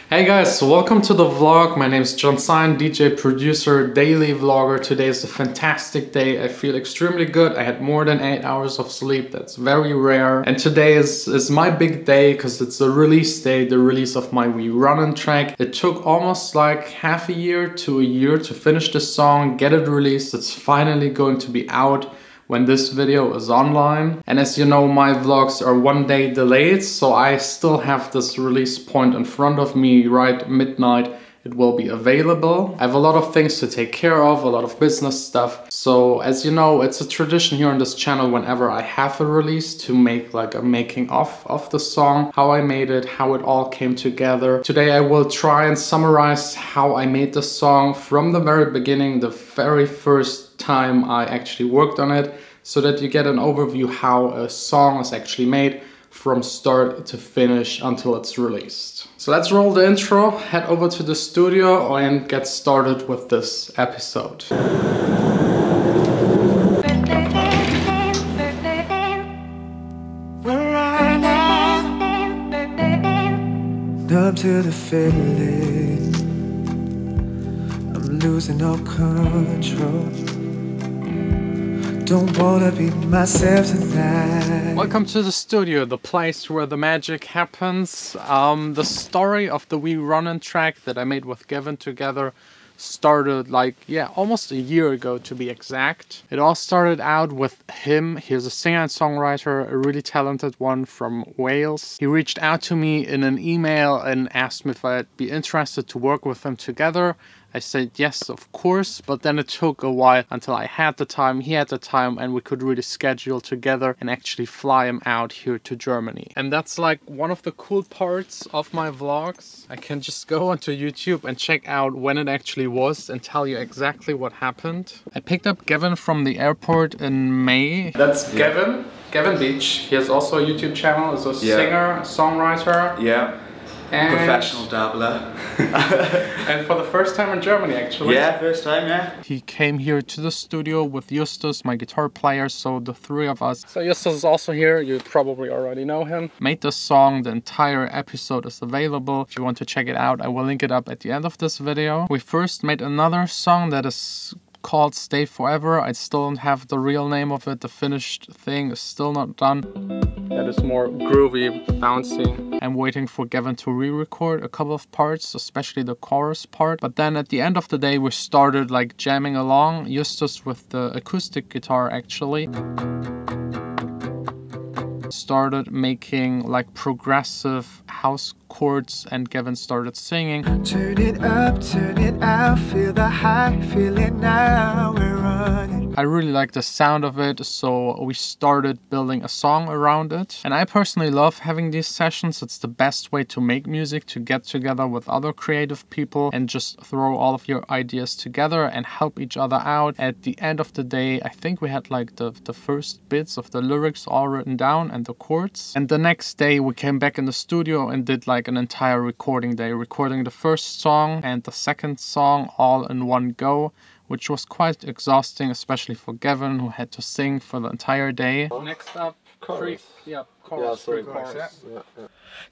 Hey guys, welcome to the vlog. My name is Sine, DJ, producer, daily vlogger. Today is a fantastic day. I feel extremely good. I had more than 8 hours of sleep. That's very rare. And today is my big day because it's the release day, the release of my We Runnin track. It took almost like half a year to a year to finish this song, get it released. It's finally going to be out when this video is online. And as you know, my vlogs are 1 day delayed, so I still have this release point in front of me. Right midnight it will be available. I have a lot of things to take care of, a lot of business stuff. So as you know, it's a tradition here on this channel whenever I have a release to make like a making of the song, how I made it, how it all came together. Today I will try and summarize how I made the song from the very beginning, the very first time I actually worked on it, so that you get an overview how a song is actually made from start to finish until it's released. So let's roll the intro, head over to the studio and get started with this episode. We're running up to the feeling. I'm losing all control. Don't wanna be myself tonight. Welcome to the studio, the place where the magic happens. The story of the We Runnin track that I made with Gavin together started almost a year ago to be exact. It all started out with him. He's a singer and songwriter, a really talented one from Wales. He reached out to me in an email and asked me if I'd be interested to work with him together. I said yes, of course, but then it took a while until I had the time, he had the time, and we could really schedule together and actually fly him out here to Germany. And that's like one of the cool parts of my vlogs. I can just go onto YouTube and check out when it actually was and tell you exactly what happened. I picked up Gavin from the airport in May. That's Gavin Beach. He has also a YouTube channel, he's a singer, songwriter. Yeah. And professional dabbler. And for the first time in Germany, actually. Yeah, first time, yeah. He came here to the studio with Justus, my guitar player, so the three of us. So Justus is also here, you probably already know him. Made the song, the entire episode is available. If you want to check it out, I will link it up at the end of this video. We first made another song that is called Stay Forever. I still don't have the real name of it. The finished thing is still not done. That is more groovy, bouncy. I'm waiting for Gavin to re-record a couple of parts, especially the chorus part. But then at the end of the day, we started like jamming along. Justus with the acoustic guitar actually started making like progressive house chords, and Gavin started singing. Turn it up, feel the high, feel it now, we're running. I really like the sound of it, so we started building a song around it. And I personally love having these sessions. It's the best way to make music, to get together with other creative people and just throw all of your ideas together and help each other out. At the end of the day, I think we had like the first bits of the lyrics all written down and the chords. And the next day we came back in the studio and did like an entire recording day, recording the first song and the second song all in one go, which was quite exhausting, especially for Gavin, who had to sing for the entire day. Next up, chorus. Chorus.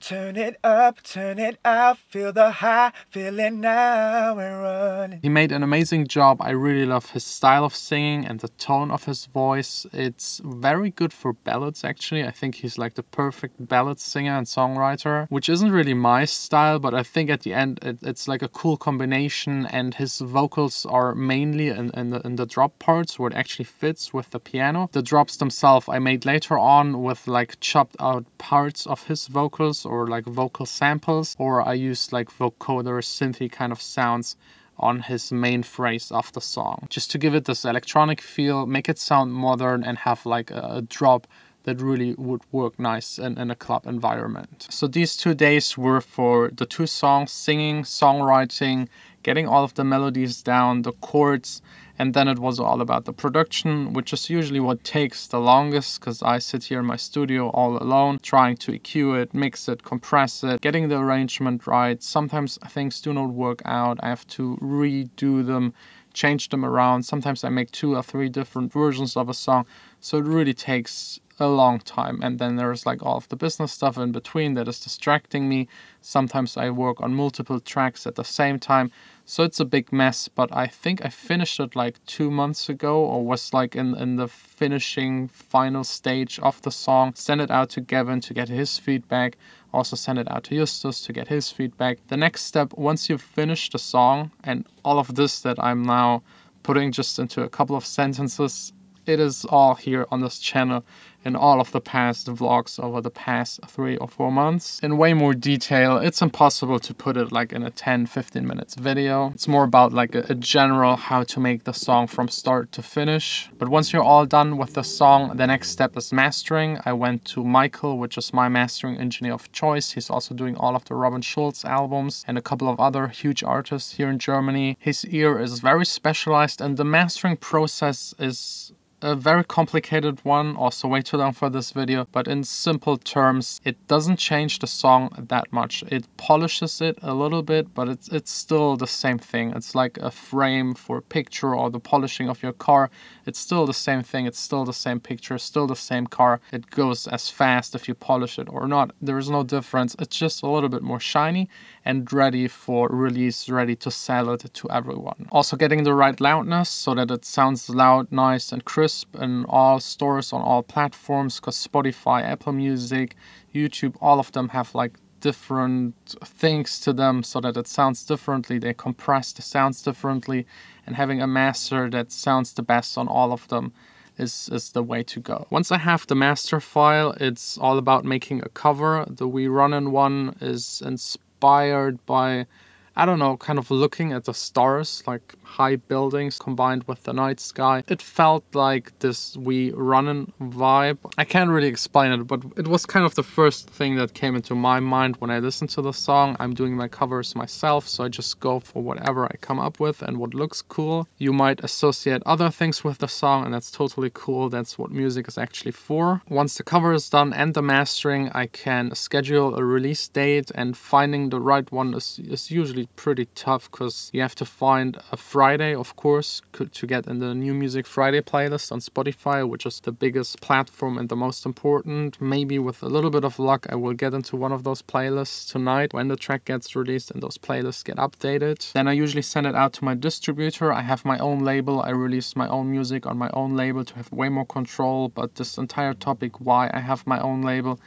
Turn it up, feel the high, feel it now, we're running. He made an amazing job. I really love his style of singing and the tone of his voice. It's very good for ballads actually. I think he's like the perfect ballad singer and songwriter, which isn't really my style, but I think at the end it's like a cool combination, and his vocals are mainly in the drop parts where it actually fits with the piano. The drops themselves I made later on with like chopped out parts of his vocals or like vocal samples, or I used like vocoder synthy kind of sounds on his main phrase of the song, just to give it this electronic feel, make it sound modern and have like a drop that really would work nice in a club environment. So these 2 days were for the 2 songs, singing, songwriting, getting all of the melodies down, the chords, and then it was all about the production, which is usually what takes the longest, because I sit here in my studio all alone, trying to EQ it, mix it, compress it, getting the arrangement right. Sometimes things do not work out. I have to redo them, change them around. Sometimes I make 2 or 3 different versions of a song, so it really takes a long time. And then there's like all of the business stuff in between that is distracting me. Sometimes I work on multiple tracks at the same time, so it's a big mess. But I think I finished it like 2 months ago, or was like in the finishing final stage of the song. Send it out to Gavin to get his feedback. Also send it out to Justus to get his feedback. The next step, once you've finished the song, and all of this that I'm now putting just into a couple of sentences, it is all here on this channel in all of the past vlogs over the past 3 or 4 months in way more detail. It's impossible to put it like in a 10-15 minutes video. It's more about like a general how to make the song from start to finish. But once you're all done with the song, the next step is mastering. I went to Michael, which is my mastering engineer of choice. He's also doing all of the Robin Schulz albums and a couple of other huge artists here in Germany. His ear is very specialized, and the mastering process is a very complicated one, also way too long for this video, but in simple terms, it doesn't change the song that much. It polishes it a little bit, but it's still the same thing. It's like a frame for a picture, or the polishing of your car. It's still the same thing. It's still the same picture, still the same car. It goes as fast if you polish it or not. There is no difference. It's just a little bit more shiny and ready for release, ready to sell it to everyone. Also getting the right loudness so that it sounds loud, nice and crisp in all stores, on all platforms, because Spotify, Apple Music, YouTube, all of them have like different things to them so that it sounds differently. They compress the sounds differently, and having a master that sounds the best on all of them is the way to go. Once I have the master file, it's all about making a cover. The We Runnin one is inspired by, I don't know, kind of looking at the stars, like high buildings combined with the night sky. It felt like this We Runnin vibe. I can't really explain it, but it was kind of the first thing that came into my mind when I listened to the song. I'm doing my covers myself, so I just go for whatever I come up with and what looks cool. You might associate other things with the song, and that's totally cool. That's what music is actually for. Once the cover is done and the mastering, I can schedule a release date, and finding the right one is usually pretty tough, because you have to find a Friday, of course, to get in the New Music Friday playlist on Spotify, which is the biggest platform and the most important. Maybe with a little bit of luck, I will get into one of those playlists tonight when the track gets released and those playlists get updated. Then I usually send it out to my distributor. I have my own label. I release my own music on my own label to have way more control. But this entire topic, why I have my own label,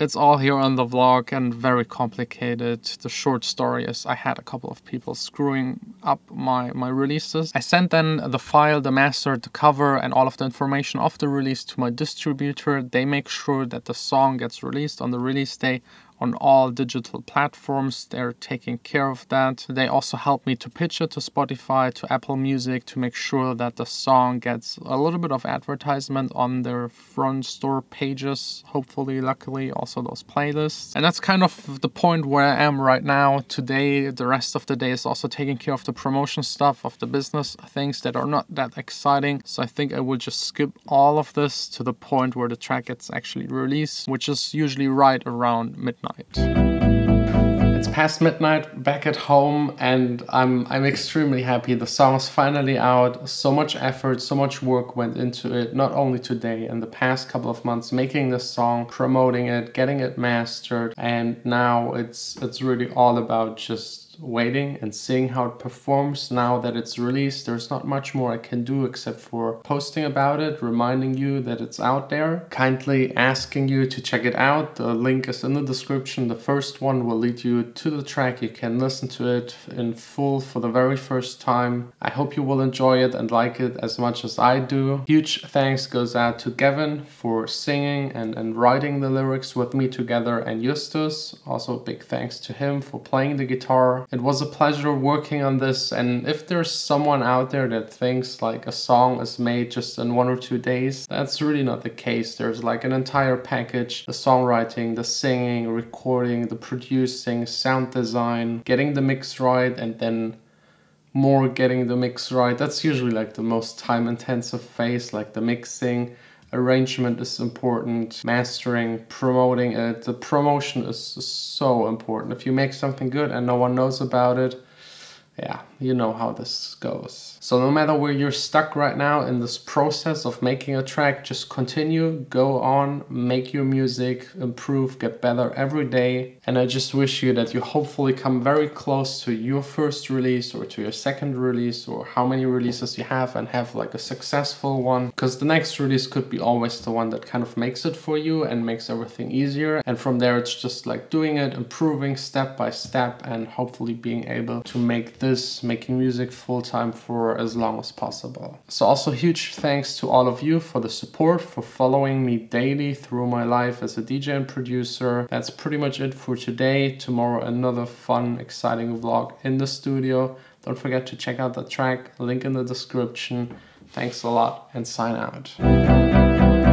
it's all here on the vlog and very complicated. The short story is I had a couple of people screwing up my releases. I sent then the file, the master, the cover, and all of the information of the release to my distributor. They make sure that the song gets released on the release day on all digital platforms. They're taking care of that. They also help me to pitch it to Spotify, to Apple Music, to make sure that the song gets a little bit of advertisement on their front store pages, hopefully, luckily, also those playlists. And that's kind of the point where I am right now. Today, the rest of the day is also taking care of the promotion stuff, of the business things that are not that exciting. So I think I will just skip all of this to the point where the track gets actually released, which is usually right around midnight. It's past midnight, back at home, and I'm extremely happy. The song is finally out. So much effort, so much work went into it, not only today, in the past couple of months, making this song, promoting it, getting it mastered, and now it's really all about just waiting and seeing how it performs. Now that it's released, there's not much more I can do except for posting about it, reminding you that it's out there, kindly asking you to check it out. The link is in the description. The first one will lead you to the track. You can listen to it in full for the very first time. I hope you will enjoy it and like it as much as I do. Huge thanks goes out to Gavin for singing and writing the lyrics with me together, and Justus, also big thanks to him for playing the guitar. It was a pleasure working on this, and if there's someone out there that thinks like a song is made just in 1 or 2 days, that's really not the case. There's like an entire package: the songwriting, the singing, recording, the producing, sound design, getting the mix right, and then more getting the mix right. That's usually like the most time intensive phase, like the mixing. Arrangement is important, mastering, promoting it. The promotion is so important. If you make something good and no one knows about it, yeah, you know how this goes. So no matter where you're stuck right now in this process of making a track, just continue, go on, make your music, improve, get better every day. And I just wish you that you hopefully come very close to your first release or to your second release or how many releases you have, and have like a successful one, because the next release could be always the one that kind of makes it for you and makes everything easier. And from there, it's just like doing it, improving step by step, and hopefully being able to make making music full-time for as long as possible. So also huge thanks to all of you for the support, for following me daily through my life as a DJ and producer. That's pretty much it for today. Tomorrow another fun, exciting vlog in the studio. Don't forget to check out the track, link in the description. Thanks a lot, and sign out.